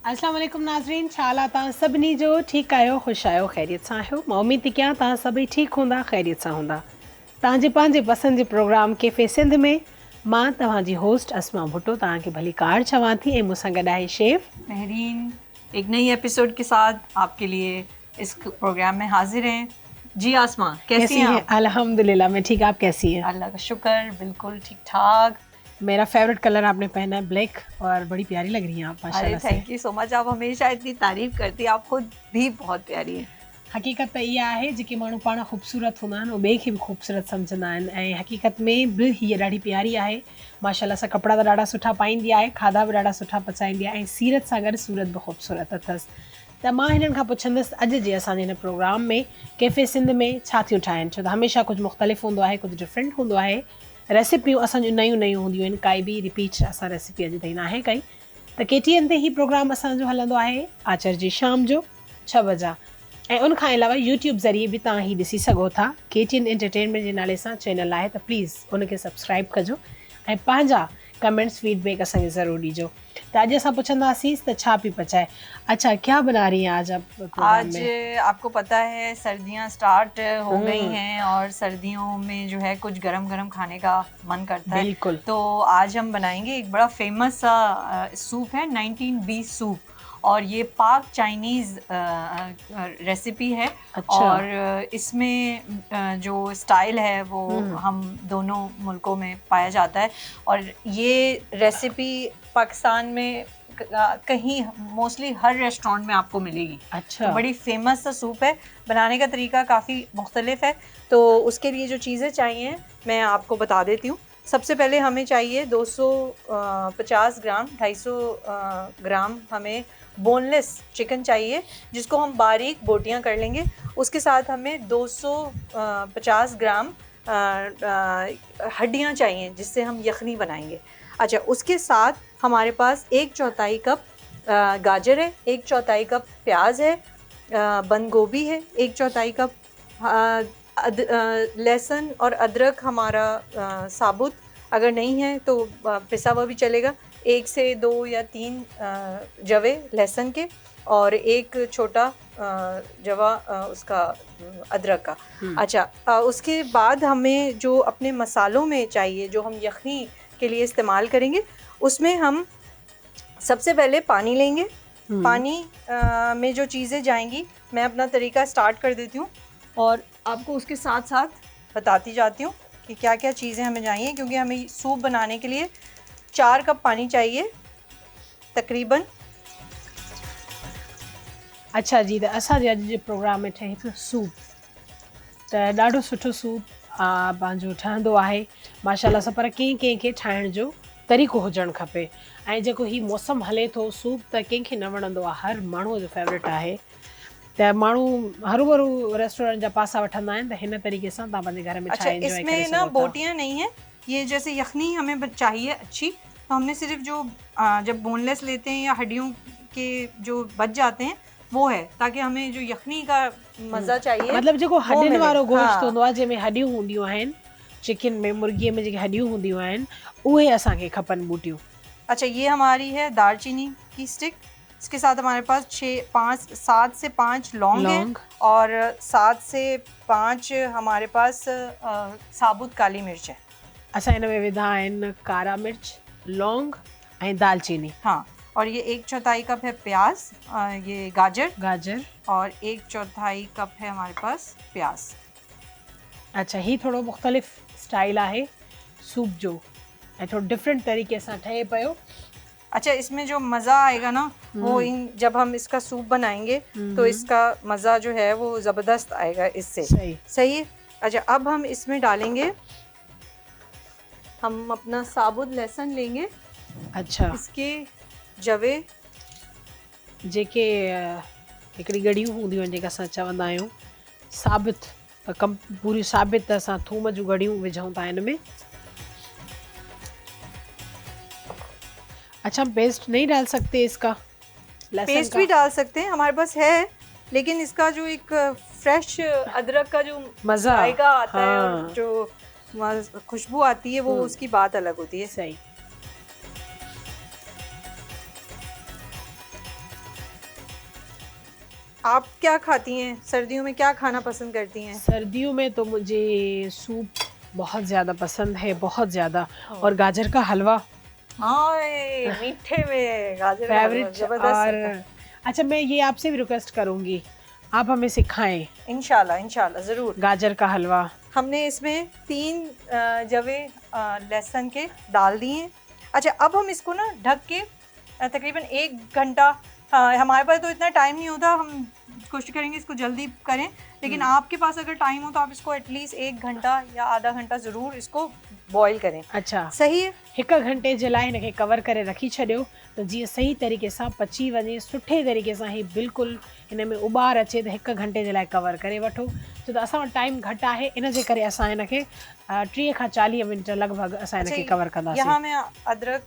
अस्सलाम वालेकुम नाज़रीन, छा हाल तव्हां सभिनी जो? ठीकु आहियो, ख़ुशि आहियो, ख़ैरियत सां आहियो? मां उमेद थी कयां तव्हां सभई ठीकु हूंदा, ख़ैरियत सां हूंदा। तव्हांजे पंहिंजे पसंदि जे प्रोग्राम कैफ़े सिंध में मां तव्हांजी होस्ट अस्मा भुट्टो तव्हांखे भली कार चवां थी ऐं मूंसां गॾु आहे शेफ महरीन एक नई एपिसोड के साथ आपके लिए इस प्रोग्राम में हाजिर हैं। जी आसमा, कैसी हैं आप? अल्हम्दुलिल्लाह मैं ठीक, आप कैसी हैं? अल्लाह का शुक्र, बिल्कुल ठीक ठाक। मेरा फेवरेट कलर आपने पहना है ब्लैक और बड़ी प्यारी लग रही हैं आप अरे माशाल्लाह से। थैंक यू सो मच, आप हमेशा इतनी तारीफ करती हैं, आप खुद भी बहुत प्यारी हैं। हक़ीक़त त इहा आहे जेके माण्हू पाण ख़ूबसूरत हूंदा आहिनि उहे ॿिए खे बि ख़ूबसूरत सम्झंदा आहिनि ऐं हक़ीक़त में बि हीअ ॾाढी प्यारी आहे। माशाल्लाह सां कपिड़ा त ॾाढा सुठा पाईंदी आहे, खाधा बि ॾाढा सुठा पचाईंदी आहे ऐं सीरत सां गॾु सूरत बि ख़ूबसूरत अथसि। त मां हिननि खां पुछंदसि अॼु जे असांजे हिन प्रोग्राम में कैफ़े सिंध में छा थियूं ठाहिनि, छो त हमेशह कुझु मुख़्तलिफ़ हूंदो आहे, कुझु डिफरेंट हूंदो आहे। रेसिपियूं असांजूं नयूं नयूं हूंदियूं आहिनि, काई बि रिपीट असां रेसिपी अॼु ताईं न आहे कई। त KTN ते ही प्रोग्राम असांजो हलंदो आहे आचर जी शाम जो 6 बजे ऐं उनखां अलावा यूट्यूब ज़रिए बि तव्हां ही ॾिसी सघो था। KTN एंटरटेनमेंट जे नाले सां चैनल आहे त प्लीज़ उनखे सब्सक्राइब कजो ऐं पंहिंजा कमेंट्स फीडबैक असांखे ज़रूरु ॾिजो। त अॼु असां पुछंदासीं त छा पई पचाए। अच्छा, क्या बना रही हैं आज आप प्रोग्राम आज में? आपको पता है सर्दियां स्टार्ट हो गई हैं और सर्दियों में जो है कुछ गरम गरम खाने का मन करता है। बिल्कुल। तो आज हम बनाएंगे एक बड़ा फेमस सा सूप है 19B सूप, और ये पाक चाइनीज़ रेसिपी है। अच्छा। और इसमें जो स्टाइल है वो हम दोनों मुल्कों में पाया जाता है, और ये रेसिपी पाकिस्तान में कहीं मोस्टली हर रेस्टोरेंट में आपको मिलेगी। अच्छा। तो बड़ी फेमस सा सूप है, बनाने का तरीका काफ़ी मुख्तलिफ है। तो उसके लिए जो चीज़ें चाहिए मैं आपको बता देती हूँ। सबसे पहले हमें चाहिए 250 ग्राम 250 ग्राम हमें बोनलेस चिकन चाहिए, जिसको हम बारीक बोटियां कर लेंगे। उसके साथ हमें 250 ग्राम हड्डियां चाहिए जिससे हम यखनी बनाएंगे। अच्छा, उसके साथ हमारे पास 1/4 कप गाजर है, 1/4 कप प्याज है, बंद गोभी है, 1/4 कप लहसुन और अदरक हमारा साबुत, अगर नहीं है तो पिसा हुआ भी चलेगा, 1 से 2 या 3 जवे लहसुन के, और एक छोटा जवा उसका अदरक का। अच्छा, उसके बाद हमें जो अपने मसालों में चाहिए जो हम यखनी के लिए इस्तेमाल करेंगे, उसमें हम सबसे पहले पानी लेंगे। पानी में जो चीज़ें जाएंगी मैं अपना तरीका स्टार्ट कर देती हूँ और आपको उसके साथ साथ बताती जाती हूँ कि क्या क्या चीज़ें हमें चाहिए, क्योंकि हमें सूप बनाने के लिए 4 कप पानी चाहिए तकरीबन। अच्छा जी, त असांजे अॼु जे प्रोग्राम में ठहे पियो सूप, त ॾाढो सुठो सूप पंहिंजो ठहंदो आहे माशाल्लाह सां। पर कंहिंखे ठाहिण जो तरीक़ो हुजणु खपे ऐं जेको ही मौसम हले थो सूप त कंहिंखे न वणंदो आहे, हर माण्हूअ जो फेवरेट आहे। त माण्हू हरू भरू रेस्टोरेंट जा पासा वठंदा आहिनि, त हिन तरीक़े सां तव्हां पंहिंजे घर में अच्छा, छा एंजॉय करे इसमें ना सघो था। बोटियाँ नहीं है, ये जैसे यखनी हमें चाहिए अच्छी, तो हमने सिर्फ जो जब बोनलेस लेते हैं या हड्डियों के जो बच जाते हैं वो है, ताकि हमें जो यखनी का मज़ा चाहिए मतलब जेको वो हॾियुनि मिले। वारो गोश्त हाँ। हूंदो आहे जंहिंमें हॾियूं हूंदियूं आहिनि, चिकन में मुर्गीअ में जेके हॾियूं हूंदियूं आहिनि उहे असांखे खपनि बूटियूं। अच्छा, ये हमारी है दालचीनी की स्टिक, इसके साथ हमारे पास 7 से 5 लौंग हैं, और 7 से 5 हमारे पास साबुत काली मिर्च है। असां हिन में विधा आहिनि कारा मिर्च, लौंग ऐं दालचीनी। हाँ, और ये 1/4 कप है प्याज, ये गाजर, और 1/4 कप है हमारे पास प्याज। अच्छा, ही थोड़ो मुख़्तलिफ़ स्टाइल आहे सूप जो ऐं थोड़ो डिफरेंट तरीक़े सां ठहे पियो। अच्छा, इसमें जो मज़ा आएगा ना वो जब हम इसका सूप बनाएंगे तो इसका मज़ा जो है वो ज़बरदस्त आएगा इससे। सही है। अच्छा, अब हम इसमें डालेंगे, हम अपना साबुत लहसुन लेंगे। अच्छा, इसके जवे जेके हिकिड़ी ॻड़ियूं हूंदियूं आहिनि जेका असां चवंदा आहियूं साबित, पूरी साबित असां थूम जूं ॻड़ियूं विझूं था हिन में। अच्छा, पेस्ट नहीं डाल सकते इसका? पेस्ट भी डाल सकते हैं, हमारे पास है, लेकिन इसका जो एक फ्रेश अदरक का जो मज़ा जायका आता है और जो खुशबू आती है वो उसकी बात अलग होती है। सही। आप क्या खाती हैं सर्दियों में, क्या खाना पसंद करती हैं? सर्दियों में तो मुझे सूप बहुत ज़्यादा पसंद है, बहुत ज़्यादा। और गाजर का हलवा हाय, मीठे में गाजर का हलवा फेवरेट। जबरदस्त और होता है। अच्छा, मैं ये आपसे भी रिक्वेस्ट करूँगी, आप हमें सिखाएं इंशाल्लाह इंशाल्लाह ज़रूर। गाजर का हलवा। हमने इसमें 3 जवे लहसुन के डाल दिए हैं। अच्छा, अब हम इसको ना ढक के तकरीबन 1 घंटा, हमारे पास तो इतना टाइम नहीं होता, हम कोशिश करेंगे इसको जल्दी करें, लेकिन आपके पास अगर टाइम हो तो आप इसको एटलीस्ट 1 घंटा या आधा घंटा ज़रूर इसको बॉईल करें। अच्छा, सही है। हिकु घंटे जे लाइ हिनखे कवर करे रखी छॾियो त जीअं सही तरीक़े सां पची वञे, सुठे तरीक़े सां ही बिल्कुलु हिन में उॿार अचे त 1 घंटे जे लाइ कवर करे वठो। छो त असां वटि टाइम घटि आहे, इन जे करे असां हिनखे 30 खां 40 मिंट लॻभॻि असां हिनखे कवर कंदासीं। यहाँ मैं अदरक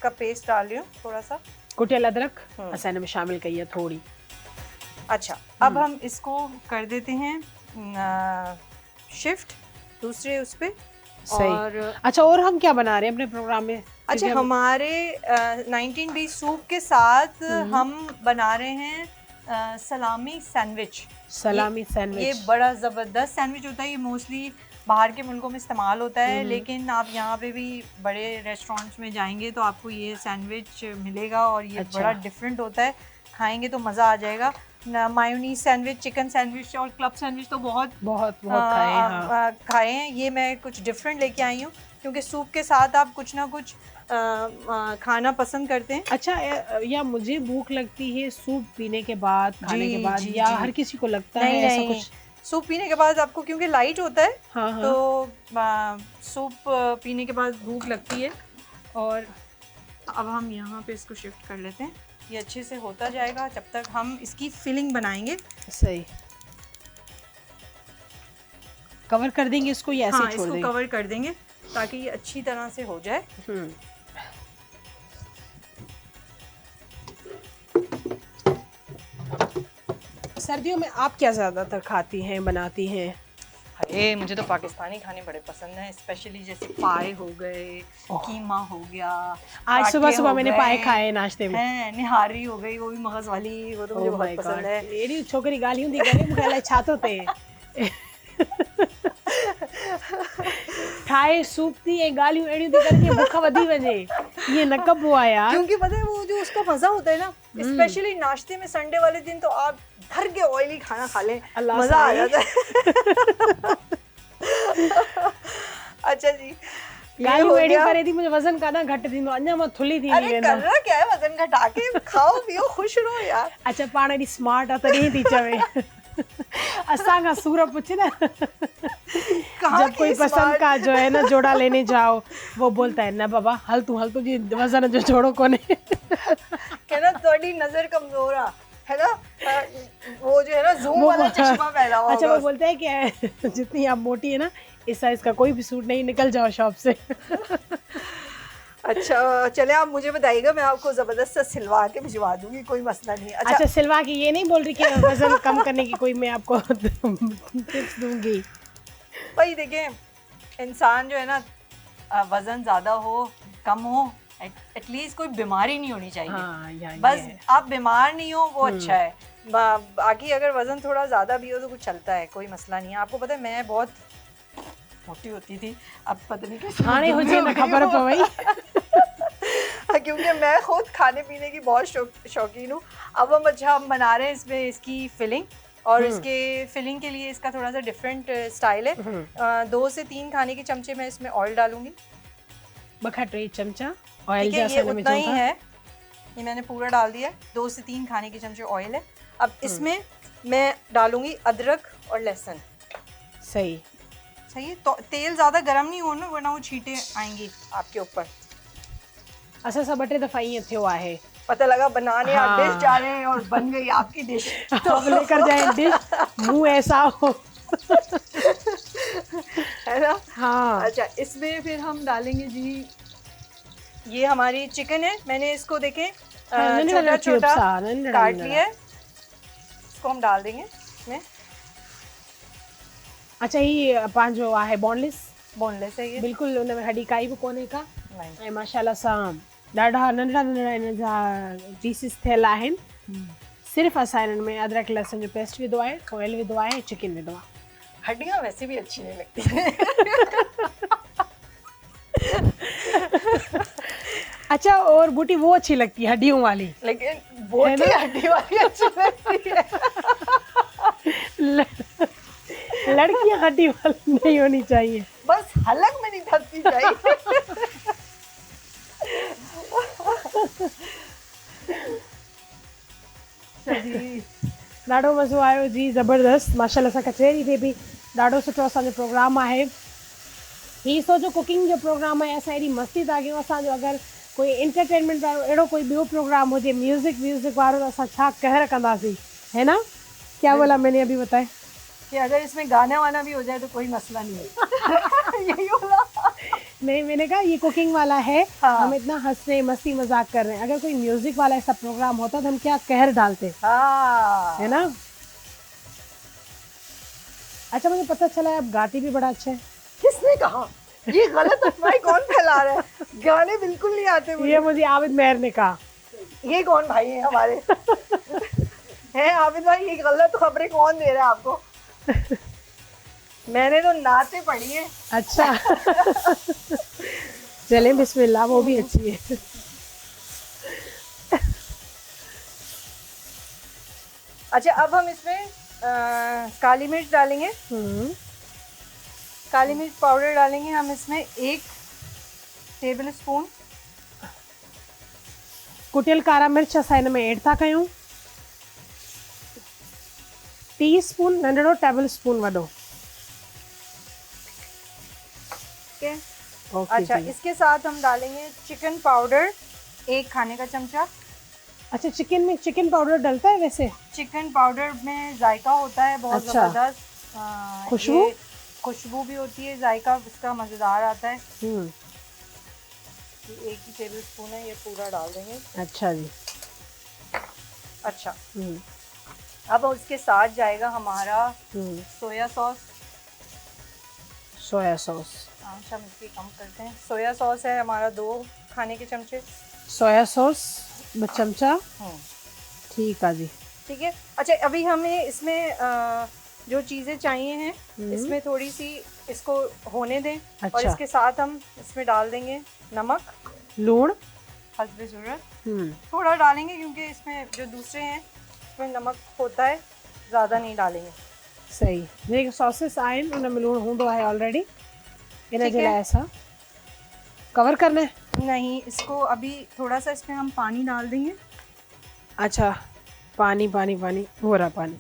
का पेस्ट डाल रही हूँ थोड़ा सा, कुटियल अदरक असां हिन में शामिल कई है थोड़ी। अच्छा, अब हम इसको कर देते हैं शिफ्ट दूसरे उस पे। सही। और अच्छा, और हम क्या बना रहे हैं अपने प्रोग्राम में? अच्छा, हमारे 19B सूप के साथ हम बना रहे हैं सलामी सैंडविच। सलामी सैंडविच, ये बड़ा ज़बरदस्त सैंडविच होता है। ये मोस्टली बाहर के मुल्कों में इस्तेमाल होता है, लेकिन आप यहाँ पे भी बड़े रेस्टोरेंट्स में जाएंगे तो आपको ये सैंडविच मिलेगा और ये अच्छा। बड़ा डिफरेंट होता है, खाएंगे तो मज़ा आ जाएगा। मायोनीज सैंडविच, चिकन सैंडविच और क्लब सैंडविच तो बहुत खाए हैं, हाँ। खाए हैं। ये मैं कुछ डिफरेंट लेके आई हूँ क्योंकि सूप के साथ आप कुछ ना कुछ खाना पसंद करते हैं। अच्छा, या मुझे भूख लगती है सूप पीने के बाद, खाने के बाद, जी, या जी। हर किसी को लगता नहीं है ऐसा नहीं, कुछ? सूप पीने के बाद आपको, क्योंकि लाइट होता है, हाँ, हाँ। तो सूप पीने के बाद भूख लगती है। और अब हम यहाँ पे इसको शिफ्ट कर लेते हैं, ये अच्छे से होता जाएगा जब तक हम इसकी फिलिंग बनाएंगे। सही। कवर कर देंगे इसको या ऐसे हाँ, छोड़ इसको देंगे? कवर कर देंगे ताकि ये अच्छी तरह से हो जाए। सर्दियों में आप क्या ज़्यादातर खाती हैं, बनाती हैं? अरे, मुझे तो पाकिस्तानी खाने बड़े पसंद हैं, स्पेशली जैसे पाए हो गए, कीमा हो गया। आज सुबह पराठे सुबह हो मैंने गए, पाए खाए नाश्ते में। हैं, निहारी हो गई, वो भी मगज़ वाली, वो तो मुझे Oh my बहुत पसंद God, है। एड़ी छोकरी ॻाल्हियूं थी करे, मूंखे अलाए छा थो थिए। ठाहे सूप थी ऐं ॻाल्हियूं अहिड़ियूं थी करे जीअं बुख वधी वञे। ईअं न कबो आहे यार। क्योंकि पता है वो जो उसका मजा होता है ना, स्पेशली नाश्ते में संडे वाले दिन तो आप भर के ऑयली खाना खा लें, मजा आ जाता है। अच्छा जी, ॻाल्हियूं अहिड़ियूं करे थी, मुंहिंजो वज़न काॾा घटि थींदो, अञा मां थुली थींदी अरे वेंदमि। करना क्या है, वजन घटा के खाओ पियो खुश रहो यार। अच्छा, पाण एॾी स्मार्ट आहे तॾहिं थी चवे। असां खां सूर पुछ न। जब कोई पसंद का जो है ना जोड़ा लेने जाओ, वो बोलता है ना बाबा हल तू जी वज़न जो जोड़ो कोने। कहना थोड़ी नजर कमजोर है ना, वो जो है ना जूम वाला चश्मा पहना हुआ। अच्छा, वो बोलता है कि जितनी आप मोटी है ना, इस साइज का कोई भी सूट नहीं, निकल जाओ शॉप से। अच्छा चले, आप मुझे बताइएगा, मैं आपको जबरदस्त सा सिलवा के भिजवा दूंगी, कोई मसला नहीं। अच्छा, सिलवा के ये नहीं बोल रही कि वजन कम करने की कोई मैं आपको टिप्स दूंगी। भाई देखें, इंसान जो है ना, वजन ज़्यादा हो कम हो, एटलीस्ट कोई बीमारी नहीं होनी चाहिए। हाँ, बस आप बीमार नहीं हो वो अच्छा है। बाकी अगर वजन थोड़ा ज़्यादा भी हो तो कुछ चलता है, कोई मसला नहीं है। आपको पता है मैं बहुत मोटी होती थी, अब पता नहीं कैसे खाने हो जाए ना खबर पवई। क्योंकि मैं खुद खाने पीने की बहुत शौकीन हूँ। अब हम बना रहे हैं इसमें इसकी फिलिंग, और इसके फिलिंग के लिए इसका थोड़ा सा डिफरेंट स्टाइल है। 2 से 3 खाने के चमचे मैं इसमें ऑयल डालूंगी। 2-3 चमचा ऑयल, ये उतना ही है, ये मैंने पूरा डाल दिया। 2 से 3 खाने के चमचे ऑयल है। अब इसमें मैं डालूंगी अदरक और लहसुन। सही है, तो तेल ज़्यादा गर्म नहीं होना, वरना वो छींटे आएंगी आपके ऊपर। असां सां 2-3 दफ़ा ईअं थियो आहे। पता लगा बनाने आप डिश जा रहे हैं और बन गई आपकी डिश। तो अब लेकर जाए डिश, मुंह ऐसा हो। है ना? हाँ। अच्छा, इसमें फिर हम डालेंगे जी, ये हमारी चिकन है, मैंने इसको देखें छोटा छोटा काट लिया है, इसको हम डाल देंगे इसमें। अच्छा, ये पंहिंजो आहे बोनलेस है ये, बिल्कुलु हुन में हॾी काई बि कोन्हे का, नहीं। ऐं माशाल्लाह सां ॾाढा नंढड़ा नंढड़ा हिन जा पीसिस थियल आहिनि। सिर्फ़ु असां हिननि में अदरक लहसुन जो पेस्ट विधो आहे, ऑयल विधो आहे, चिकन विधो आहे। हड्डियाँ वैसे भी अच्छी नहीं लगती अच्छा, और बूटी वो अच्छी लगती है हड्डियों वाली, लेकिन बोटी हड्डी वाली अच्छी लगती है। लड़कियां हड्डी वाली नहीं होनी चाहिए, बस हलक में नहीं धसनी चाहिए। जी ॾाढो मज़ो आयो जी, ज़बरदस्त। माशाल्लाह सां कचहरी ते बि ॾाढो सुठो असांजो प्रोग्राम आहे। ही सोचो कुकिंग जो प्रोग्राम आहे, असां एॾी मस्ती था कयूं। असांजो अगरि कोई एंटरटेनमेंट वारो अहिड़ो कोई ॿियो प्रोग्राम हुजे म्यूज़िक वारो, त असां छा कहर कंदासीं, है ना? क्या बोला मैंने अभी बताए कि अगर इसमें गाना वाना भी हो जाए तो कोई मसला नहीं है। यही बोला। नहीं, मैंने कहा ये कुकिंग वाला है, हाँ। हम इतना हंस रहे हैं, मस्ती मजाक कर रहे हैं। अगर कोई म्यूजिक वाला ऐसा प्रोग्राम होता तो हम क्या कहर डालते, हाँ। है ना? अच्छा, मुझे पता चला है आप गाती भी बड़ा अच्छा है। किसने कहा? ये गलत अफवाह कौन फैला रहा है? गाने बिल्कुल नहीं आते मुझे। ये मुझे आबिद मेहर ने कहा। ये कौन भाई है हमारे? हैं आबिद भाई, ये गलत खबरें कौन दे रहा है आपको? मैंने तो नाते पढ़ी है। अच्छा। चले बिस्मिल्लाह, वो भी अच्छी है। अच्छा, अब हम इसमें काली मिर्च डालेंगे। काली मिर्च पाउडर डालेंगे हम इसमें 1 टेबल स्पून। कुटियल कारा मिर्च असां हिन में ऐड था कयूं। टीस्पून नंढड़ो, टेबल स्पून वॾो। ओके। ओके अच्छा, जी। इसके साथ हम डालेंगे चिकन पाउडर 1 खाने का चमचा। अच्छा, चिकन में चिकन पाउडर डलता है वैसे? चिकन पाउडर में जायका होता है बहुत अच्छा। ज़बरदस्त। खुशबू? ये खुशबू भी होती है, जायका इसका मज़ेदार आता है। ये 1 ही टेबल स्पून है, ये पूरा डाल देंगे। अच्छा जी। अच्छा, अब उसके साथ जाएगा हमारा सोया सॉस। Soya sauce. अच्छा, मिर्ची कम करते हैं। सोया सॉस है हमारा 2 खाने के चमचे। सोया सॉस 2 चमचा। ठीक है जी। ठीक है। अच्छा, अभी हमें इसमें जो चीज़ें चाहिए हैं, इसमें थोड़ी सी इसको होने दें। अच्छा। और इसके साथ हम इसमें डाल देंगे नमक, लूण हस्बे ज़रूरत। थोड़ा डालेंगे क्योंकि इसमें जो दूसरे हैं इसमें नमक होता है, ज़्यादा नहीं डालेंगे। सही। जेके सॉसेस आहिनि उन में लूण हूंदो आहे ऑलरेडी, इन जे लाइ असां कवर करना है। नहीं, इसको अभी थोड़ा सा इसमें हम पानी डाल देंगे। अच्छा, पानी पानी पानी हो रहा पानी।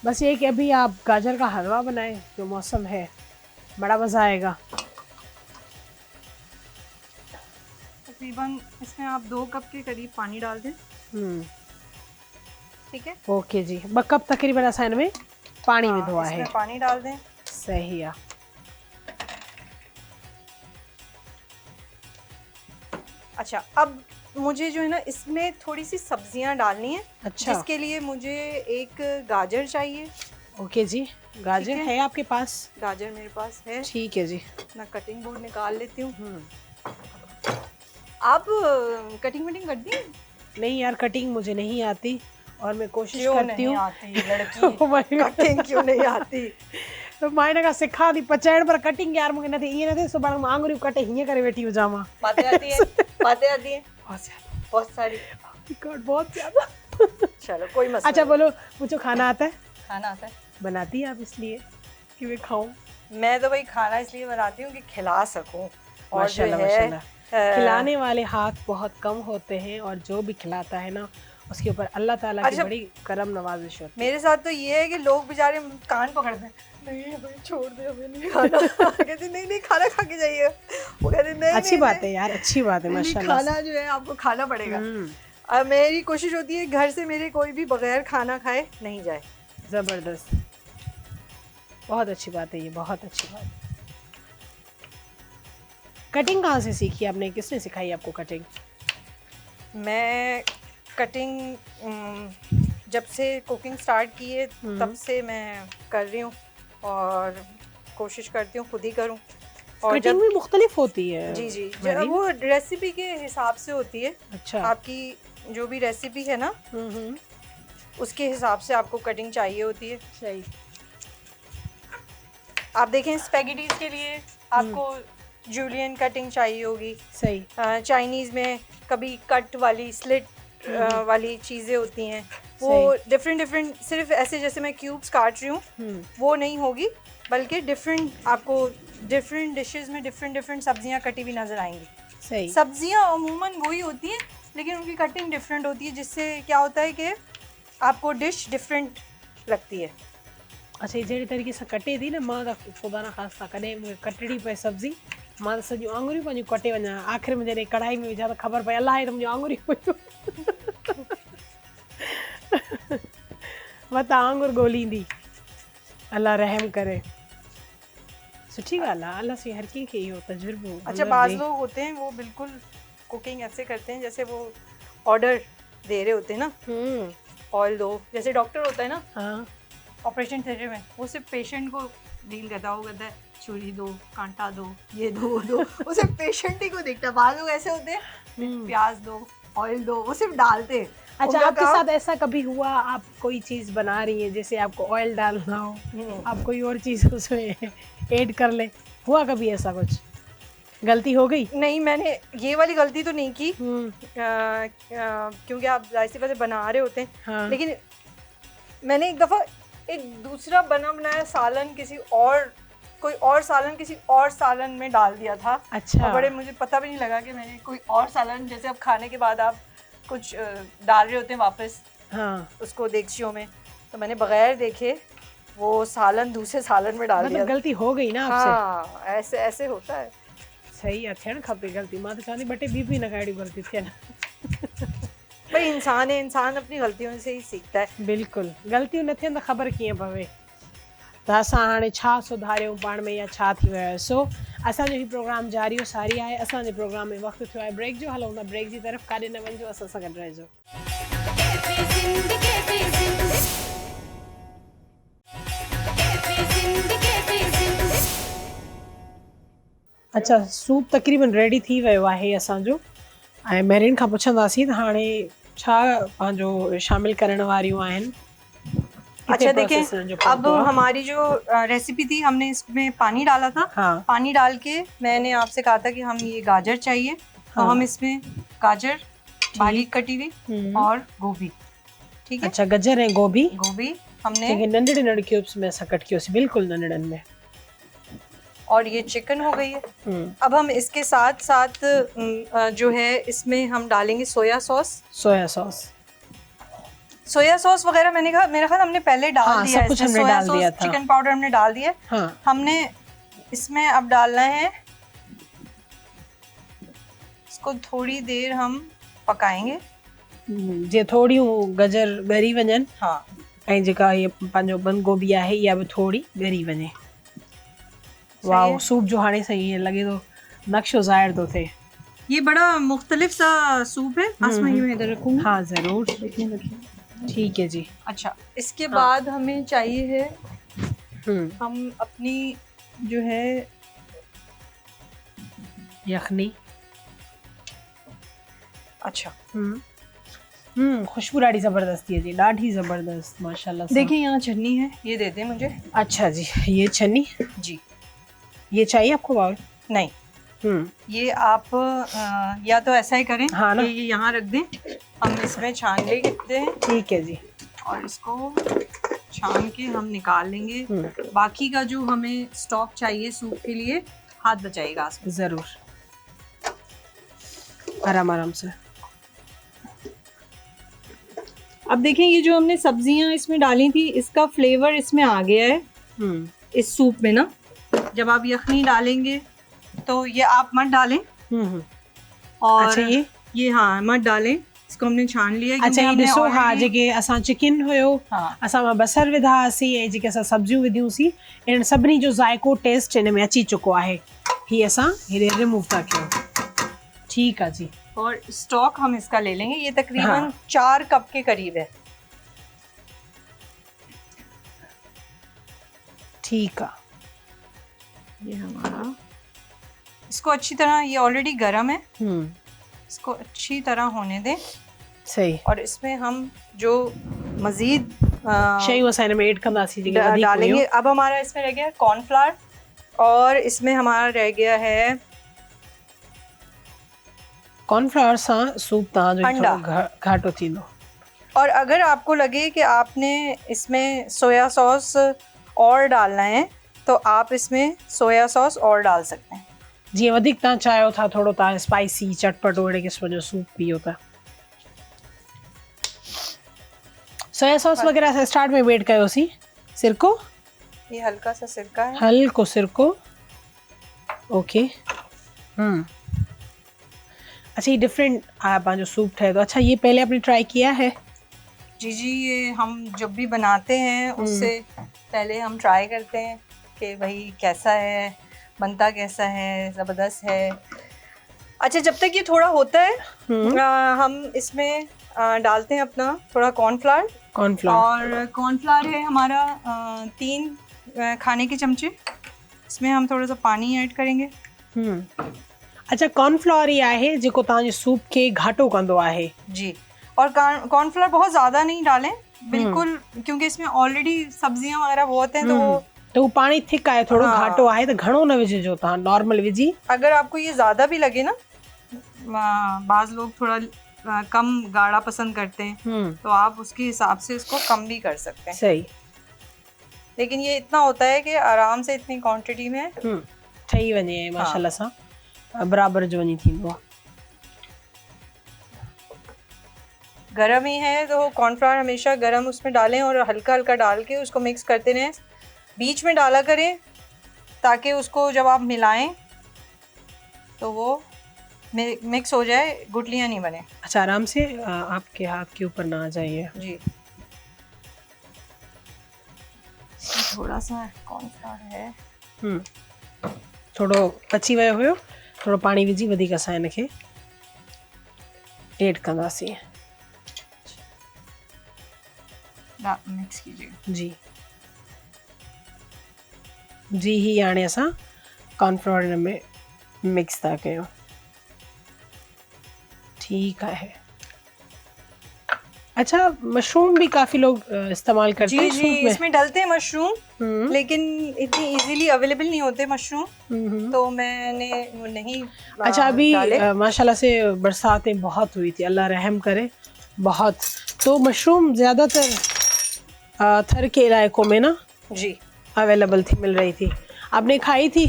बस ये कि अभी आप गाजर का हलवा बनाएं, जो मौसम है, बड़ा मज़ा आएगा। तकरीबन इसमें आप 2 कप के करीब पानी डाल दें। ठीक है। ओके जी। 2 कप तकरीबन असां हिन में पानी विधो आहे। इसमें पानी डाल दें। सही है। अच्छा, अब मुझे जो है ना इसमें थोड़ी सी सब्जियां डालनी है। अच्छा। जिसके लिए मुझे 1 गाजर चाहिए। ओके जी। गाजर है आपके पास? गाजर मेरे पास है। ठीक है जी। मैं कटिंग बोर्ड निकाल लेती हूँ। आप कटिंग वटिंग करती हैं? नहीं यार, कटिंग मुझे नहीं आती और मैं कोशिश क्यों करती नहीं हूँ। आती लड़की? Oh my God। कटिंग क्यों नहीं आती? तो मां हिन खां सिखा थी पचाइण, पर कटिंग यार मूंखे न थिए। ईअं न थिए सुभाणे मां आङुरियूं कटे हीअं करे वेठी हुजां मां। बातें आती है? बातें आती है? बहुत ज़्यादा। बहुत सारी। God, बहुत ज़्यादा। चलो, कोई मसला अच्छा नहीं। बोलो, मुझे खाना आता है? खाना आता है? बनाती है आप इसलिए कि मैं खाऊं? मैं तो भाई खाना इसलिए बनाती हूँ कि खिला सकूं। और माशाल्लाह जो है माशाल्लाह। खिलाने वाले हाथ बहुत कम होते हैं, और जो भी खिलाता है ना उसके ऊपर अल्लाह ताला की अच्छा। बड़ी करम नवाजिश होती है। मेरे साथ तो ये है कि लोग बेचारे कान पकड़ते हैं, नहीं भाई छोड़ दे, हमें नहीं खाना। कहते नहीं नहीं, खाना खा के जाइए। वो कहते नहीं अच्छी बात है यार, अच्छी बात है माशाल्लाह। खाना जो है आपको खाना पड़ेगा। अब मेरी कोशिश होती है घर से मेरे कोई भी बगैर खाना खाए नहीं जाए। ज़बरदस्त, बहुत अच्छी बात है ये, बहुत अच्छी बात। कटिंग कहाँ से सीखी आपने? किसने सिखाई आपको कटिंग? मैं कटिंग जब से कुकिंग स्टार्ट की है तब से मैं कर रही हूँ और कोशिश करती हूँ खुद ही करूँ। और कटिंग भी मुख्तलिफ होती है। जी जी, Very- वो रेसिपी के हिसाब से होती है। अच्छा। आपकी जो भी रेसिपी है ना, उसके हिसाब से आपको कटिंग चाहिए होती है। सही। आप देखें स्पेगेटीज के लिए आपको जूलियन कटिंग चाहिए होगी। सही। चाइनीज़ में कभी कट वाली स्लिट वाली चीज़ें होती हैं, वो डिफरेंट सिर्फ ऐसे जैसे मैं क्यूब्स काट रही हूँ वो नहीं होगी, बल्कि आपको डिफरेंट डिशेस में डिफरेंट सब्जियां कटी हुई नज़र आएंगी। सही। सब्जियां अमूमन वही होती हैं, लेकिन उनकी कटिंग डिफरेंट होती है, जिससे क्या होता है कि आपको डिश डिफरेंट लगती है। अच्छा, जहिड़ी तरीक़े सां कटे थी न, मां त ख़ुदा न ख़ास्ता कॾहिं मूंखे कटणी पए सब्ज़ी, मां त सॼियूं आङुरियूं पंहिंजूं कटे वञा, आख़िर में जॾहिं कढ़ाई में विझा त ख़बर पए अलाए त मुंहिंजूं आङुरियूं हुयूं। मतां आङुर ॻोल्हींदी, अल्लाह रहम करे। सुठी ॻाल्हि आहे, अल्लाह से हर कंहिंखे इहो तजुर्बो। अच्छा, बाज़ लोग होते हैं वो बिल्कुल कुकिंग ऐसे करते हैं जैसे वो ऑर्डर दे रहे होते हैं ना, ऑयल दो, जैसे डॉक्टर होता है ना। हाँ। ऑपरेशन थिएटर में वो सिर्फ पेशेंट को डील करता है, वो कहता है छुरी दो, कांटा दो, ये दो वो दो, वो सिर्फ पेशेंट ही को देखता है। बाज़ लोग ऐसे होते हैं प्याज दो, ऑयल दो, वो सिर्फ डालते हैं। अच्छा, आपके साथ ऐसा कभी हुआ, आप कोई चीज़ बना रही हैं, जैसे आपको ऑयल डालना हो, आप कोई और चीज़ उसमें ऐड कर ले, हुआ कभी ऐसा कुछ? गलती हो गई? नहीं, मैंने ये वाली गलती तो नहीं की, क्योंकि आप जाहिर सी बात है बना रहे होते हैं। हाँ। लेकिन मैंने एक दफ़ा एक दूसरा बना बनाया सालन कोई और सालन किसी और सालन में डाल दिया था। अच्छा। और मुझे पता भी नहीं लगा कि मैंने कोई और सालन, जैसे अब खाने के बाद आप कुछ डाल रहे होते हैं वापस, हाँ, उसको देगचियों में, तो मैंने बगैर देखे वो सालन दूसरे सालन में डाल दिया। गलती हो गई ना आपसे? हाँ, ऐसे होता है। सही है, थियण खपे गलती। मां तो चाहती बटे ॿी न काड़ी गलती थियन। भाई इंसान है, इंसान अपनी गलतियों से ही सीखता है। बिल्कुल, गलतियूं न थियनि त ख़बर कीअं पवे त असां हाणे छा सुधारियूं पाण में या छा थी वियो आहे। सो असांजो ही प्रोग्राम जारी सारी आहे। असांजे प्रोग्राम में वक़्तु थियो आहे ब्रेक जो। हलो हुन ब्रेक जी तरफ़, काॾे न वञिजो, असां सां गॾु रहिजो। अच्छा, सूप तक़रीबन रेडी थी वियो आहे असांजो, ऐं मेरिन खां पुछंदासीं त हाणे छा पंहिंजो शामिल करण वारियूं आहिनि। अच्छा देखें, अब हमारी जो रेसिपी थी, हमने इसमें पानी डाला था। हाँ। पानी डाल के मैंने आपसे कहा था कि हम ये गाजर चाहिए। हाँ। तो हम इसमें गाजर बारीक कटी हुई और गोभी, ठीक है। अच्छा, गजर है गोभी हमने नंढड़े क्यूब्स में ऐसा कट कियोसीं, बिल्कुल नंढड़न में। और ये चिकन हो गई है। अब हम इसके साथ साथ जो है इसमें हम डालेंगे सोया सॉस वगैरह। मेरा ख्याल हमने पहले डाल दिया है। कुछ हमने डाल दिया था। चिकन पाउडर हमने डाल दिया। हाँ। हमने इसमें अब डालना है, इसको थोड़ी देर हम पकाएंगे, जे थोड़ी गजर ॻरी वञनि। हाँ। ऐं जेका ये पंहिंजो बंद गोभी आहे इहा बि थोड़ी ॻरी वञे। वाह, सूप जो हाणे सही है, लगे तो नक्शो ज़ाहिर तो थे। ये बड़ा मुख्तलिफ सा सूप है। आसमा ये मैं इधर रखूंगी। हाँ जरूर, ठीक है जी। अच्छा, इसके बाद हमें चाहिए है, हम अपनी जो है यखनी। अच्छा। खुशबू ॾाढी ज़बरदस्त थी अचे, ॾाढी ज़बरदस्त, माशाल्लाह। देखिए यहाँ छन्नी है, ये दे दें मुझे। अच्छा जी, ये छन्नी जी। ये चाहिए आपको बाउल? नहीं, ये आप या तो ऐसा ही करें, हाँ ना, ये यहाँ रख दें, हम इसमें छान लेते हैं। ठीक है जी। और इसको छान के हम निकाल लेंगे। बाकी का जो हमें स्टॉक चाहिए सूप के लिए, हाथ बचाइएगा जरूर, आराम आराम से। अब देखें, ये जो हमने सब्जियां इसमें डाली थी, इसका फ्लेवर इसमें आ गया है इस सूप में ना। जब आप यखनी डालेंगे तो ये आप मत डालें। और अच्छा, ये हाँ मत डालें, इसको हमने छान लिया। अच्छा, ये ॾिसो, हाँ, जेके असां चिकन हुयो, हाँ, असां बसर विधासीं ऐं जेके असां सब्जियूं विधियूंसीं, इन सभिनी जो ज़ाइको टेस्ट इन में अची चुको आहे। ही असां हेॾे रिमूव था कयूं। ठीक है जी। और स्टॉक हम इसका ले लेंगे, ये तकरीबन 4 कप के करीब है। ठीक है, ये हमारा इसको अच्छी तरह, ये ऑलरेडी गर्म है, हम्म, इसको अच्छी तरह होने दें। सही। और इसमें हम जो मज़ीद शयूं असां हिन में ऐड कंदासीं जेके वधीक डालेंगे। हुयूं। अब हमारा इसमें रह गया कॉर्नफ्लावर, और इसमें हमारा रह गया है कॉर्नफ्लावर सां सूप तव्हांजो अंडा। थोरो घाटो थींदो। और अगर आपको लगे कि आपने इसमें सोया सॉस और डालना है तो आप इसमें सोया सॉस और डाल सकते हैं। जीअं वधीक तव्हां चाहियो था थोरो तव्हां स्पाइसी चटपटो अहिड़े क़िस्म जो सूप पियो था। सोया सॉस वग़ैरह असां स्टार्ट में ऐड कयोसीं। सिरको, ये हल्का सा सिरका है। हल्को सिरको। ओके। अच्छा, ये डिफरेंट पंहिंजो सूप ठहे थो। अच्छा, ये पहले आपने ट्राई किया है? जी, ये हम जब भी बनाते हैं उससे पहले हम ट्राई करते हैं कि भाई कैसा है, बनता कैसा है, ज़बरदस्त है। अच्छा, जब तक ये थोड़ा होता है हम इसमें डालते हैं अपना थोड़ा कॉर्नफ्लावर। और कॉर्नफ्लावर है हमारा 3 खाने के चमचे। इसमें हम थोड़ा सा पानी ऐड करेंगे। अच्छा, कॉर्नफ्लावर ही आहे जेको तव्हांजे सूप खे घाटो कंदो आहे। जी, और कॉर्नफ्लावर बहुत ज़्यादा नहीं डालें बिल्कुल, क्योंकि इसमें ऑलरेडी सब्जियां वगैरह बहुत हैं तो वो पानी थिक आहे, थोड़ो घाटो आहे, तो घणो न विझिजो, तव्हां नॉर्मल विझी। अगर आपको ये ज़्यादा भी लगे ना, बाज़ लोग थोड़ा कम गाढ़ा पसंद करते हैं तो आप उसके हिसाब से इसको कम भी कर सकते हैं। सही। लेकिन ये इतना होता है कि आराम से इतनी क्वांटिटी में ठही वञे माशाल्लाह सां, बराबर जो वञी थींदो आहे। गरम ही है तो कॉर्नफ्लावर हमेशा गरम उसमें डालें और हल्का हल्का डाल के उसको मिक्स करते रहें। बीच में डाला करें ताकि उसको जब आप मिलाएं तो वो मिक्स हो जाए, गुठलियाँ नहीं बने। अच्छा, आराम से आपके हाथ के ऊपर ना आ जाइए। जी, थोड़ा सा कॉर्नफ्लावर है, थोड़ो पची वियो हुयो, थोड़ो पाणी विझी वधीक असां हिनखे ऐड कंदासीं। मिक्स कीजिए। जी जी, ही हाणे असां कॉर्नफ्लावर हिन में मिक्स था कयूं। ठीक है। अच्छा, मशरूम भी काफ़ी लोग इस्तेमाल करते हैं। जी, इसमें डलते हैं मशरूम, लेकिन इतनी इजीली अवेलेबल नहीं होते मशरूम, तो मैंने वो नहीं। अच्छा, अभी माशाल्लाह से बरसातें बहुत हुई थी, अल्लाह रहम करे बहुत, तो मशरूम ज़्यादातर थर के इलाकों में ना जी अवेलेबल थी, मिल रही थी। आपने खाई थी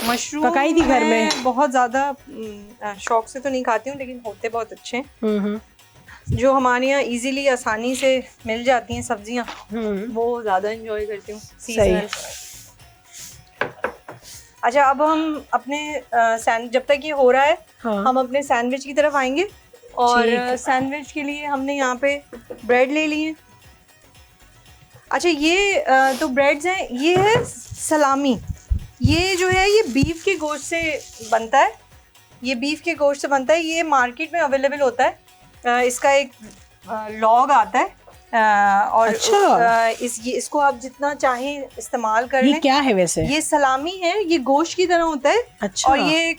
मशरूम? पकाई थी घर में? बहुत ज़्यादा शौक से तो नहीं खाती हूँ, लेकिन होते बहुत अच्छे हैं। जो हमारे यहाँ इजीली आसानी से मिल जाती हैं सब्जियाँ, वो ज़्यादा इंजॉय करती हूँ, सीजनल। अच्छा, अब हम अपने जब तक ये हो रहा है हम अपने सैंडविच की तरफ आएंगे। और सैंडविच के लिए हमने यहाँ पे ब्रेड ले लिए। अच्छा, ये तो ब्रेड्स हैं, ये है सलामी। ये जो है ये बीफ के गोश्त से बनता है, ये बीफ के गोश्त से बनता है। ये मार्केट में अवेलेबल होता है। इसका एक लॉग आता है और अच्छा। इसको आप जितना चाहें इस्तेमाल कर लें। ये क्या है वैसे? ये सलामी है, ये गोश्त की तरह होता है। अच्छा। और ये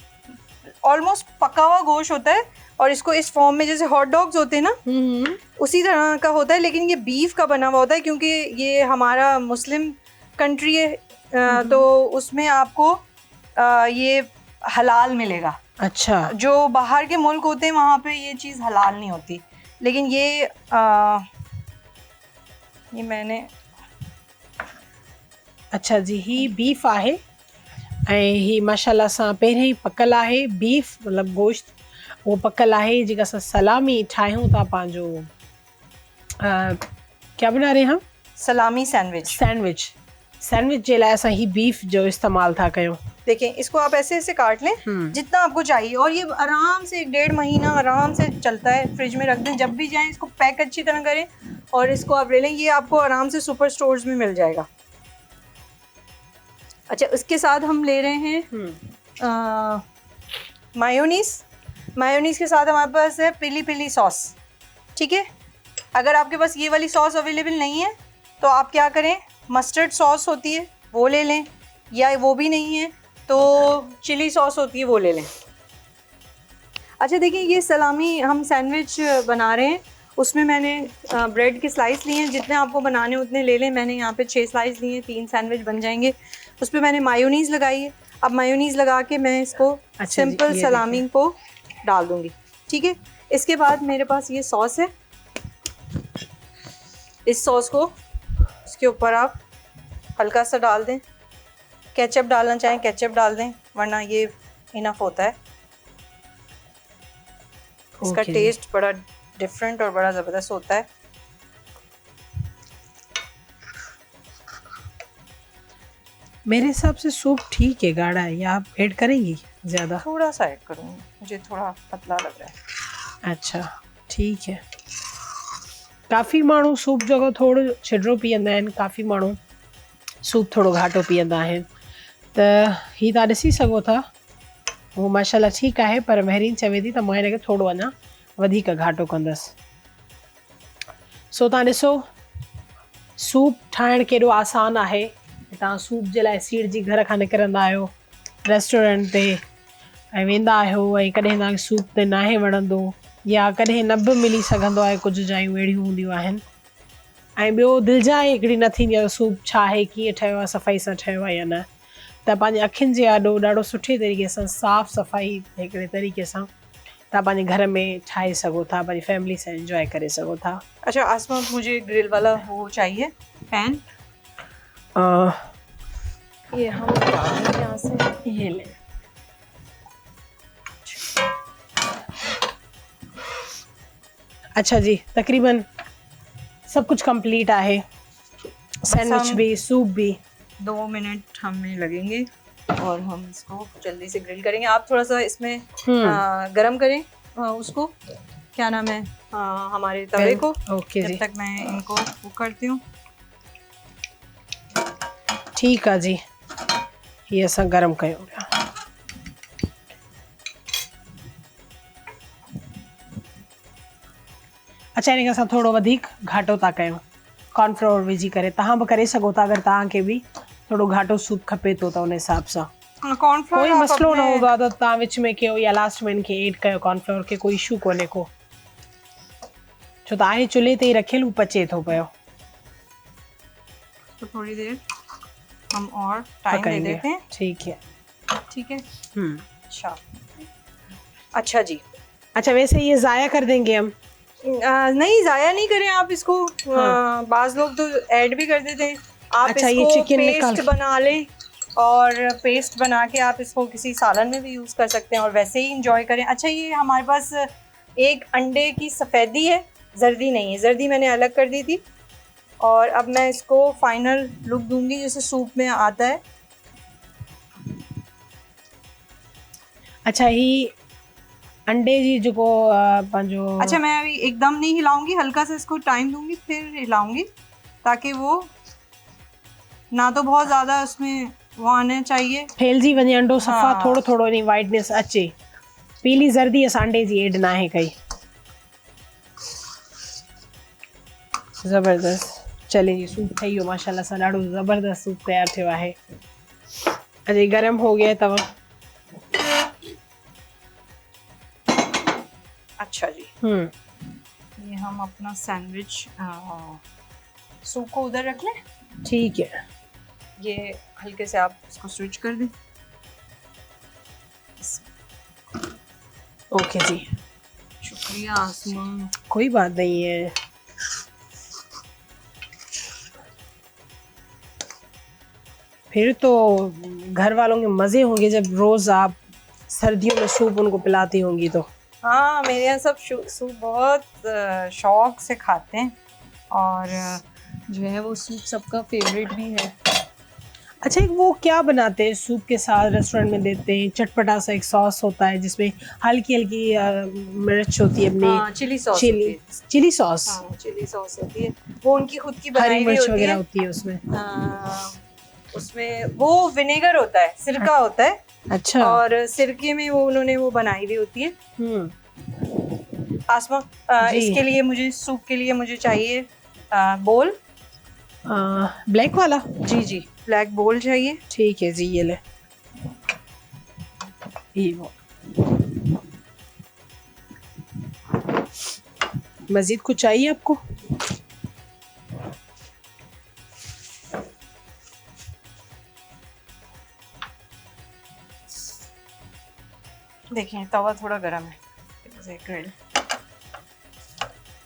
ऑलमोस्ट पका हुआ गोश्त होता है, और इसको इस फॉर्म में जैसे हॉट डॉग्स होते हैं ना, उसी तरह का होता है, लेकिन ये बीफ का बना हुआ होता है, क्योंकि ये हमारा मुस्लिम कंट्री है, तो उसमें आपको ये हलाल मिलेगा। अच्छा। जो बाहर के मुल्क होते हैं वहाँ पे ये चीज़ हलाल नहीं होती, लेकिन ये मैंने। अच्छा जी, ही बीफ आहे ऐं ही माशाल्लाह सां पहिरें ई पकल आहे बीफ, मतलब गोश्त वो पकल आहे, जेका असां सलामी ठाहियूं था पंहिंजो क्या बना रहे हैं हम? सलामी सैंडविच जे लाइ असां ही बीफ जो इस्तेमाल था कयूं। देखें, इसको आप ऐसे ऐसे काट लें जितना आपको चाहिए, और ये आराम से 1.5 महीना आराम से चलता है। फ्रिज में रख दें, जब भी जाएं इसको पैक अच्छी तरह करें और इसको आप ले लें। ये आपको आराम से सुपर स्टोर्स में मिल जाएगा। अच्छा, उसके साथ हम ले रहे हैं मायोनीस के साथ हमारे पास है पिली पिली सॉस। ठीक है, अगर आपके पास ये वाली सॉस अवेलेबल नहीं है तो आप क्या करें, मस्टर्ड सॉस होती है वो ले लें, या वो भी नहीं है तो चिली सॉस होती है वो ले लें। अच्छा देखिए, ये सलामी हम सैंडविच बना रहे हैं, उसमें मैंने ब्रेड के स्लाइस लिए हैं, जितने आपको बनाने उतने ले लें। मैंने यहाँ पे 6 स्लाइस लिए हैं, 3 सैंडविच बन जाएंगे। उस पर मैंने मायोनीज़ लगाई है। अब मायोनीज़ लगा के मैं इसको सिंपल सलामी को डाल दूँगी, ठीक है। इसके बाद मेरे पास ये सॉस है, इस सॉस को इसके ऊपर आप हल्का सा डाल दें। केचप डालना चाहें केचप डाल दें, वरना ये इनफ होता है। इसका टेस्ट बड़ा डिफरेंट और बड़ा ज़बरदस्त होता है। मेरे हिसाब से सूप ठीक है, गाढ़ा है, या आप ऐड करेंगी ज़्यादा? थोड़ा सा ऐड करूँगी, मुझे थोड़ा पतला लग रहा है। अच्छा ठीक है। काफ़ी माण्हू सूप जो थोड़ो छिॾरो पीअंदा आहिनि, काफ़ी माण्हू सूप थोड़ो घाटो पीअंदा आहिनि। त ही तव्हां ॾिसी सघो था, उहो माशाल्लाह ठीकु आहे, पर महरीन चवे थी त मां हिनखे थोड़ो अञा वधीक घाटो कंदसि। सो तव्हां ॾिसो सूप ठाहिणु केॾो आसान आहे। तव्हां सूप जे लाइ सीड़ जी घर खां निकिरंदा आहियो रेस्टोरेंट ते ऐं वेंदा आहियो, ऐं कॾहिं तव्हांखे सूप ते नाहे वणंदो, या कॾहिं न बि मिली सघंदो आहे, कुझु जायूं अहिड़ियूं हूंदियूं आहिनि। ऐं ॿियो दिलिजाए हिकिड़ी न थींदी आहे सूप छा आहे, कीअं ठहियो आहे, सफ़ाई सां ठहियो आहे या न। त पंहिंजे अखियुनि जे आॾो ॾाढो सुठे तरीक़े सां साफ़ु सफ़ाई हिकिड़े तरीक़े सां तव्हां पंहिंजे घर में ठाहे सघो था, पंहिंजी फैमिली सां इंजॉय करे सघो था। अच्छा आसमा, मुझे ग्रिल वाला वो चाहिए पैन। ये हम यहाँ से ये ले। अच्छा जी, तकरीबन सब कुछ कंप्लीट आहे, सैंडविच भी सूप भी। 2 मिनट हमें लगेंगे और हम इसको जल्दी से ग्रिल करेंगे। आप थोड़ा सा इसमें गरम करें उसको, क्या नाम है, हमारे तवे को। ओके जी, जब तक मैं इनको वो करती हूँ। ठीक है जी, ये असां गरम कयूं पिया। अच्छा, हिन खे असां थोड़ो वधीक घाटो था कयूं, कॉर्नफ्लोर विझी करे। तव्हां बि करे सघो था अगरि तव्हांखे बि थोड़ो घाटो सूप खपे थो त उन हिसाब सां। कॉर्नफ्लोर कोई मसलो न हूंदो आहे त तव्हां विच में कयो या लास्ट में इनखे ऐड कयो कॉर्नफ्लोर खे, कोई इशू कोन्हे को, छो त आहे चुल्हे ते ई रखियल, हू पचे थो पियो। तो थोड़ी देर हम और टाइम दे देते हैं। ठीक है, ठीक है। अच्छा अच्छा जी। अच्छा वैसे ये ज़ाया कर देंगे हम? नहीं, ज़ाया नहीं करें आप इसको। बाज़ लोग तो ऐड भी कर देते हैं। आप अच्छा, इसको ये चिकन पेस्ट बना लें, और पेस्ट बना के आप इसको किसी सालन में भी यूज़ कर सकते हैं और वैसे ही इंजॉय करें। अच्छा, ये हमारे पास एक अंडे की सफ़ेदी है, जर्दी नहीं है। जर्दी मैंने अलग कर दी थी, और अब मैं इसको फाइनल लुक दूंगी जैसे सूप में आता है। अच्छा, ही अंडे जी जो पंहिंजो। अच्छा, मैं अभी एकदम नहीं हिलाऊंगी, हल्का सा इसको टाइम दूंगी, फिर हिलाऊंगी, ताकि वो ना तो बहुत ज़्यादा उसमें वो आने चाहिए, फैलजी वञे अंडो सफ़ा, थोड़ो थोड़ो इन वाइटनेस अचे। पीली जर्दी असां अंडे जी ऐड नाहे कई। ज़बरदस्त। चले जी, सूप ठही वियो माशाल्लाह सां, ॾाढो ज़बरदस्त सूप तयारु थियो आहे। अॼु गरम हो गया तवा। अच्छा जी, ये हम अपना सैंडविच सूप को उधर रख लें। ठीक है, ये हल्के से आप इसको स्विच कर दें। ओके जी, शुक्रिया आसमा। कोई बात नहीं है। फिर तो घर वालों के मज़े होंगे जब रोज़ आप सर्दियों में सूप उनको पिलाती होंगी तो। हाँ, मेरे यहाँ सब सूप बहुत शौक से खाते हैं, और जो है वो सूप सबका फेवरेट भी है। अच्छा, एक वो क्या बनाते हैं सूप के साथ, रेस्टोरेंट में देते हैं, चटपटा सा एक सॉस होता है जिसमें हल्की हल्की मिर्च होती है अपनी। Chilli sauce. Chilli sauce. हाँ, चिली सॉस होती है, वो उनकी खुद की हरी बनाई हुई मिर्च होती वगैरह है। होती है उसमें। उसमें वो विनेगर होता है, सिरका होता है। अच्छा। और सिरके में वो उन्होंने वो बनाई हुई होती है। आसमा, इसके लिए मुझे, सूप के लिए मुझे चाहिए बोल। ब्लैक वाला? जी जी, ब्लैक बोल चाहिए। ठीक है जी, ये ले। ये वो मजीद कुछ चाहिए आपको? देखिए तवा थोड़ा गर्म है, ग्रिल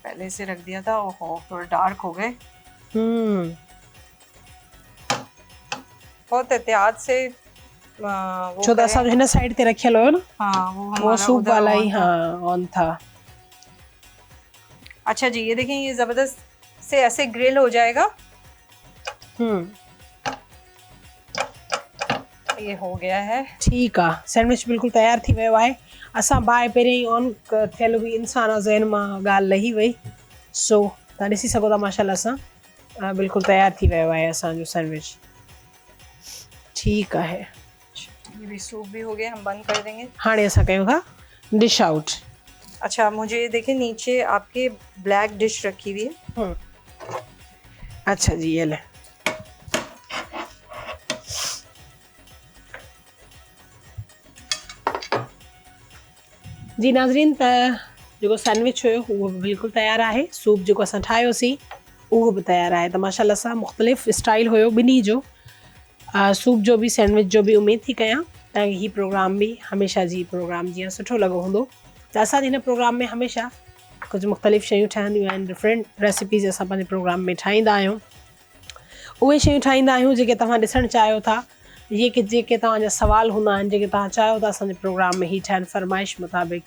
पहले से रख दिया था, ओहो थोड़ा डार्क हो गए। बहुत एहतियात से वो छो त असां हिन साइड ते रखियल हुयो न, हाँ वो वो हमारा सूप उधर वाला ही on था। हाँ ऑन था। अच्छा जी, ये देखें ये जबरदस्त से ऐसे ग्रिल हो जाएगा। ये हो गया है। ठीक है, सैंडविच बिल्कुल तैयार थी वियो आहे। असां बाहि पहिरियों ई ऑन थियल हुई, इंसान ज़हन मां ॻाल्हि लही वई। सो तव्हां ॾिसी सघो था माशाल्लाह सां बिल्कुलु तैयार थी वियो आहे असांजो सैंडविच। ठीकु आहे, ये भी सूप भी हो गया, हम बंद कर देंगे। हाणे असां कयूं था डिश आउट। अच्छा मुझे देखें नीचे आपके ब्लैक डिश रखी हुई है। अच्छा जी, ये ले जी नाज़रीन, त जेको सैंडविच हुयो उहो बिल्कुलु तयारु आहे। सूप जेको असां ठाहियोसीं उहो बि तयारु आहे। त माशाल्लाह सां मुख़्तलिफ़ स्टाइल हुयो ॿिन्ही जो, सूप जो बि सैंडविच जो बि। उमेद थी कयां तव्हांखे हीउ प्रोग्राम बि हमेशह जी प्रोग्राम जीअं सुठो लॻो हूंदो। त असांजे हिन प्रोग्राम में हमेशह कुझु मुख़्तलिफ़ शयूं ठहंदियूं आहिनि, डिफरेंट रेसिपीज़ असां पंहिंजे प्रोग्राम में ठाहींदा आहियूं। उहे शयूं ठाहींदा आहियूं जेके तव्हां ॾिसणु चाहियो था, जेके तव्हांजा सवाल हूंदा आहिनि, जेके तव्हां चाहियो था असांजे प्रोग्राम में ही ठहनि फ़रमाइश मुताबिक़।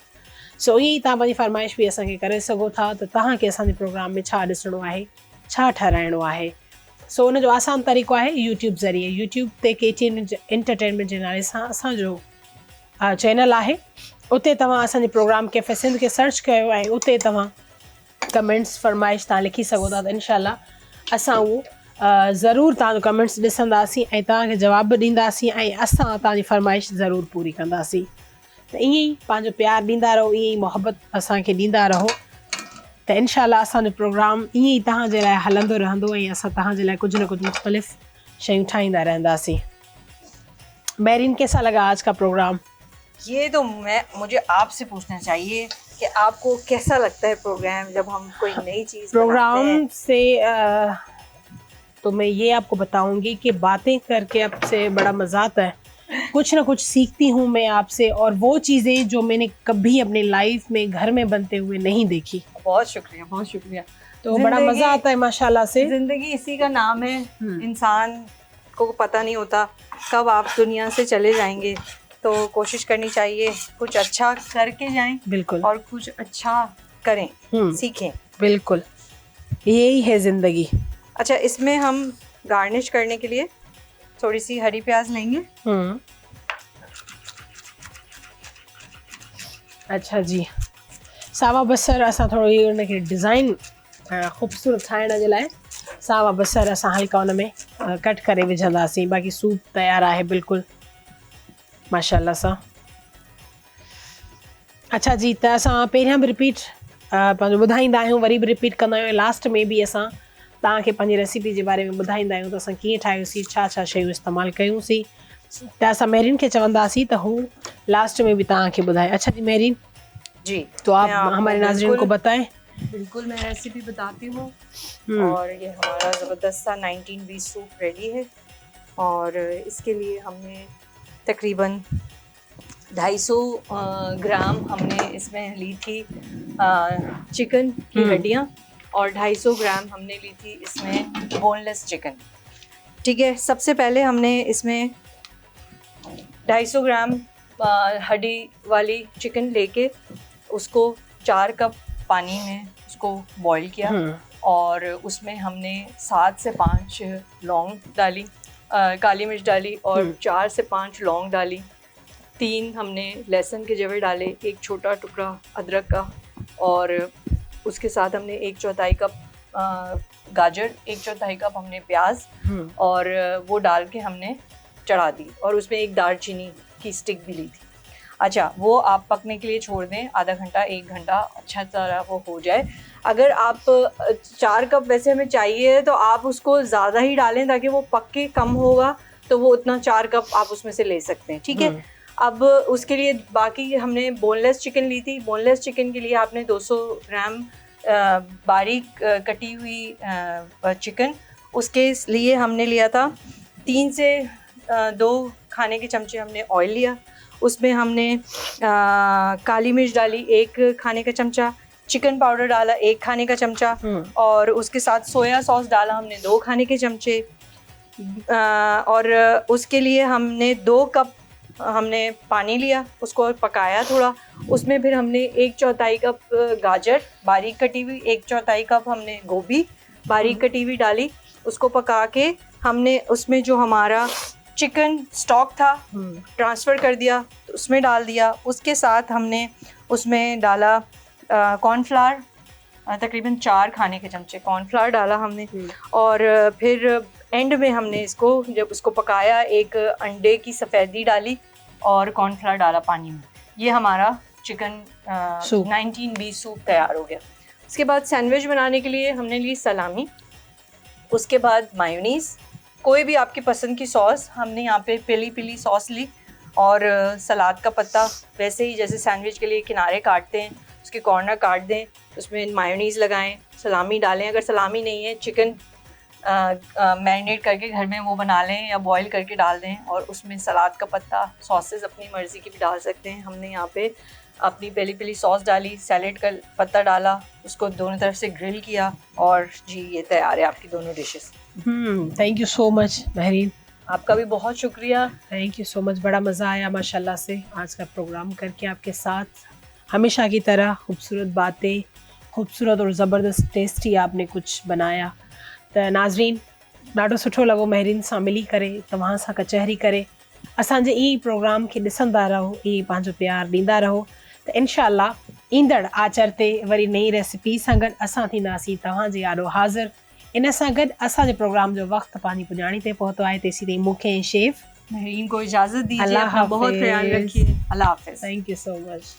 सो ईअं ई तव्हां पंहिंजी फ़रमाइश बि असांखे करे सघो था त तव्हांखे असांजे प्रोग्राम में छा ॾिसणो आहे, छा ठाराइणो आहे। सो उनजो आसान तरीक़ो आहे यूट्यूब ज़रिए। यूट्यूब ते KTN एंटरटेनमेंट जे नाले सां असांजो चैनल आहे। उते तव्हां असांजे प्रोग्राम कैफ़े सिंध खे सर्च कयो ऐं उते तव्हां कमेंट्स फ़रमाइश तव्हां लिखी सघो था। त इंशाल्लाह असां उहो ज़रूरु तव्हांजो कमेंट्स ॾिसंदासीं ऐं तव्हांखे जवाब बि ॾींदासीं ऐं असां तव्हांजी फ़रमाइश ज़रूरु पूरी कंदासीं। त ईअं ई पंहिंजो प्यारु ॾींदा रहो, ईअं ई मोहबत असांखे ॾींदा रहो, त इंशाल्लाह असांजो प्रोग्राम ईअं ई तव्हांजे लाइ हलंदो रहंदो ऐं असां तव्हांजे लाइ कुझु न कुझु मुख़्तलिफ़ शयूं ठाहींदा रहंदासीं। मेरीन, कैसा लगा आज का प्रोग्राम? ये तो मुझे आपसे पूछना चाहिए कि आपको कैसा लगता है प्रोग्राम जब हम कोई नई चीज़ प्रोग्राम से तो मैं ये आपको बताऊंगी कि बातें करके आपसे बड़ा मज़ा आता है। कुछ ना कुछ सीखती हूँ मैं आपसे, और वो चीज़ें जो मैंने कभी अपनी लाइफ में घर में बनते हुए नहीं देखी। बहुत शुक्रिया, बहुत शुक्रिया। तो बड़ा मज़ा आता है माशाल्लाह से। जिंदगी इसी का नाम है, इंसान को पता नहीं होता कब आप दुनिया से चले जाएंगे, तो कोशिश करनी चाहिए कुछ अच्छा करके जाएं। बिल्कुल, और कुछ अच्छा करें, सीखें। बिल्कुल, यही है ज़िंदगी। अच्छा, इसमें हम गार्निश करने के लिए थोड़ी सी हरी प्याज लेंगे। अच्छा जी, सावा बसर असां थोरो इहो उनखे डिज़ाइन ख़ूबसूरत ठाहिण जे लाइ सावा बसर असां हल्का उन में कट करे विझंदासीं। बाक़ी सूप तयारु आहे बिल्कुलु माशाल्लाह सां। अच्छा जी, त असां पहिरियां बि रिपीट पंहिंजो ॿुधाईंदा आहियूं, वरी बि रिपीट कंदा आहियूं। लास्ट में बि असां तव्हांखे पंहिंजी रेसिपी जे बारे में ॿुधाईंदा आहियूं त असां कीअं ठाहियोसीं, छा छा शयूं इस्तेमालु कयूंसीं। त असां मेरीन खे चवंदासीं त हू लास्ट में भी ताकि बताएं। अच्छा जी मेरीन जी, तो आप हमारे नाज़रीन को बताएं। बिल्कुल, मैं रेसिपी बताती हूँ। और ये हमारा ज़बरदस्त सा 1920 सूप रेडी है। और इसके लिए हमने तकरीबन 250 ग्राम हमने इसमें ली थी चिकन की हड्डियाँ, और 250 ग्राम हमने ली थी इसमें बोनलेस चिकन। ठीक है, सबसे पहले हमने इसमें 250 ग्राम हड्डी वाली चिकन लेके उसको 4 कप पानी में उसको बॉईल किया, और उसमें हमने 7 से 5 लौंग डाली, काली मिर्च डाली, और 4 से 5 लौंग डाली। 3 हमने लहसुन के जवे डाले, 1 छोटा टुकड़ा अदरक का, और उसके साथ हमने 1/4 कप गाजर, 1/4 कप हमने प्याज, और वो डाल के हमने चढ़ा दी, और उसमें 1 दालचीनी की स्टिक भी ली थी। अच्छा, वो आप पकने के लिए छोड़ दें आधा घंटा 1 घंटा, अच्छा तरह वो हो जाए। अगर आप 4 कप वैसे हमें चाहिए तो आप उसको ज़्यादा ही डालें ताकि वो पक के कम होगा, तो वो उतना 4 कप आप उसमें से ले सकते हैं। ठीक है, अब उसके लिए बाकी हमने बोनलेस चिकन ली थी। बोनलेस चिकन के लिए आपने 200 ग्राम बारीक कटी हुई चिकन, उसके लिए हमने लिया था 3 से 2 खाने के चमचे हमने ऑयल लिया। उसमें हमने काली मिर्च डाली 1 खाने का चमचा, चिकन पाउडर डाला 1 खाने का चमचा, और उसके साथ सोया सॉस डाला हमने 2 खाने के चमचे। और उसके लिए हमने 2 कप हमने पानी लिया, उसको पकाया थोड़ा। उसमें फिर हमने 1/4 कप गाजर बारीक कटी हुई, 1/4 कप हमने गोभी बारीक कटी हुई डाली। उसको पका के हमने उसमें जो हमारा चिकन स्टॉक था ट्रांसफ़र कर दिया, तो उसमें डाल दिया। उसके साथ हमने उसमें डाला कॉर्नफ्लावर, तकरीबन 4 खाने के चमचे कॉर्नफ्लावर डाला हमने। और फिर एंड में हमने इसको जब उसको पकाया, 1 अंडे की सफ़ेदी डाली और कॉर्नफ्लावर डाला पानी में। ये हमारा चिकन 19B सूप तैयार हो गया। उसके बाद सैंडविच बनाने के लिए हमने ली सलामी, उसके बाद मायोनीज़, कोई भी आपकी पसंद की सॉस। हमने यहाँ पे पीली सॉस ली, और सलाद का पत्ता वैसे ही जैसे सैंडविच के लिए किनारे काटते हैं, उसके कॉर्नर काट दें, उसमें मायोनीज़ लगाएं, सलामी डालें। अगर सलामी नहीं है, चिकन मैरिनेट करके घर में वो बना लें या बॉईल करके डाल दें, और उसमें सलाद का पत्ता, सॉसेस अपनी मर्ज़ी की भी डाल सकते हैं। हमने यहाँ पे अपनी पीली सॉस डाली, सैलेड का पत्ता डाला, उसको दोनों तरफ से ग्रिल किया, और जी ये तैयार है आपकी दोनों dishes. Thank you so much Mehreen, आपका भी बहुत शुक्रिया। Thank you so much. बड़ा मज़ा आया माशाल्लाह से आज का प्रोग्राम करके आपके साथ। हमेशा की तरह खूबसूरत बातें, खूबसूरत और ज़बरदस्त टेस्टी आपने कुछ बनाया। त नाज़रीन, ॾाढो सुठो लॻो महरीन सां मिली करे, तव्हां सां कचहरी करे। असांजे ई प्रोग्राम खे ॾिसंदा रहो, ई पंहिंजो प्यार ॾींदा रहो। त इंशाअल्लाह ईंदड़ आचर ते वरी नई रेसिपी सां गॾु असां थींदासीं तव्हांजे आॾो हाज़िर। इन सां गॾु असांजे प्रोग्राम जो वक़्तु पंहिंजी पुॼाणी ते पहुतो आहे। तेसीं ताईं मूंखे ऐं शेफ़ महरीन को इजाज़त दीजिए। अल्लाह अपना बहुत ख्याल हाफ़िज़। रखिए। अल्लाह हाफ़िज़। Thank you so much.